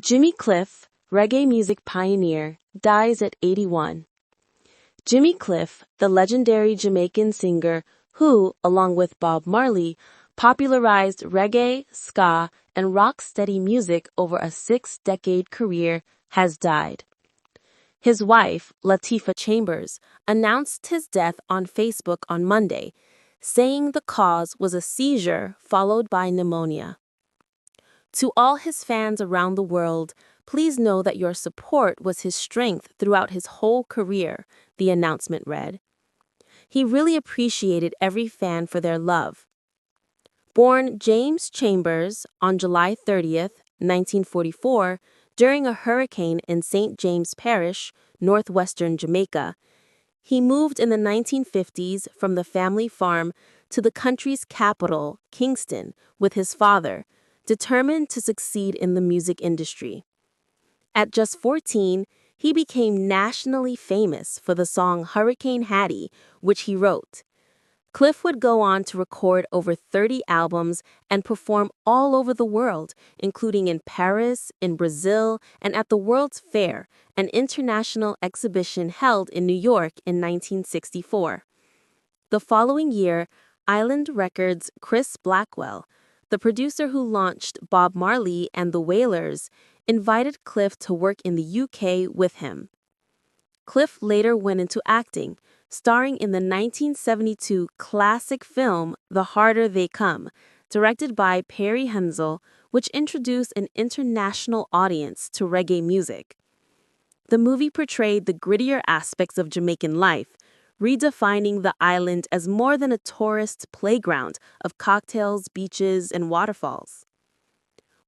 Jimmy Cliff, reggae music pioneer, dies at 81. Jimmy Cliff, the legendary Jamaican singer who, along with Bob Marley, popularized reggae, ska, and rocksteady music over a 6-decade career, has died. His wife, Latifah Chambers, announced his death on Facebook on Monday, saying the cause was a seizure followed by pneumonia. To all his fans around the world, please know that your support was his strength throughout his whole career, the announcement read. He really appreciated every fan for their love. Born James Chambers on July 30th, 1944, during a hurricane in St. James Parish, northwestern Jamaica, he moved in the 1950s from the family farm to the country's capital, Kingston, with his father, determined to succeed in the music industry. At just 14, he became nationally famous for the song Hurricane Hattie, which he wrote. Cliff would go on to record over 30 albums and perform all over the world, including in Paris, in Brazil, and at the World's Fair, an international exhibition held in New York in 1964. The following year, Island Records' Chris Blackwell, the producer who launched Bob Marley and the Wailers, invited Cliff to work in the UK with him. Cliff later went into acting, starring in the 1972 classic film The Harder They Come, directed by Perry Hensel, which introduced an international audience to reggae music. The movie portrayed the grittier aspects of Jamaican life, redefining the island as more than a tourist playground of cocktails, beaches, and waterfalls.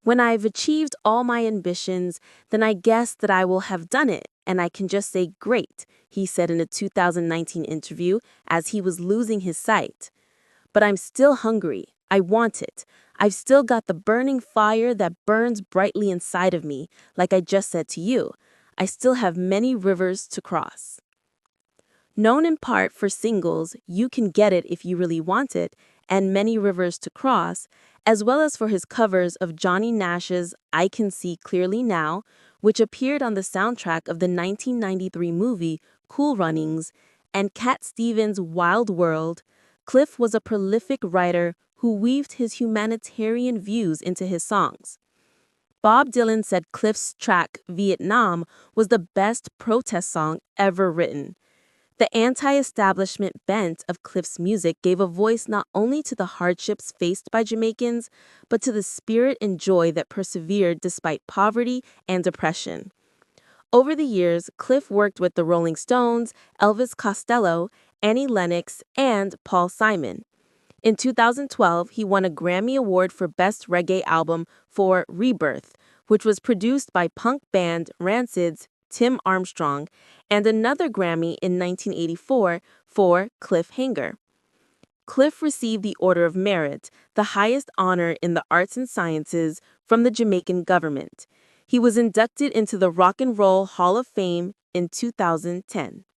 When I've achieved all my ambitions, then I guess that I will have done it, and I can just say great, he said in a 2019 interview as he was losing his sight. But I'm still hungry. I want it. I've still got the burning fire that burns brightly inside of me, like I just said to you. I still have many rivers to cross. Known in part for singles You Can Get It If You Really Want It and Many Rivers to Cross, as well as for his covers of Johnny Nash's I Can See Clearly Now, which appeared on the soundtrack of the 1993 movie Cool Runnings, and Cat Stevens' Wild World, Cliff was a prolific writer who weaved his humanitarian views into his songs. Bob Dylan said Cliff's track Vietnam was the best protest song ever written. The anti-establishment bent of Cliff's music gave a voice not only to the hardships faced by Jamaicans, but to the spirit and joy that persevered despite poverty and oppression. Over the years, Cliff worked with the Rolling Stones, Elvis Costello, Annie Lennox, and Paul Simon. In 2012, he won a Grammy Award for Best Reggae Album for Rebirth, which was produced by punk band Rancid's Tim Armstrong, and another Grammy in 1984 for Cliffhanger. Cliff received the Order of Merit, the highest honor in the arts and sciences, from the Jamaican government. He was inducted into the Rock and Roll Hall of Fame in 2010.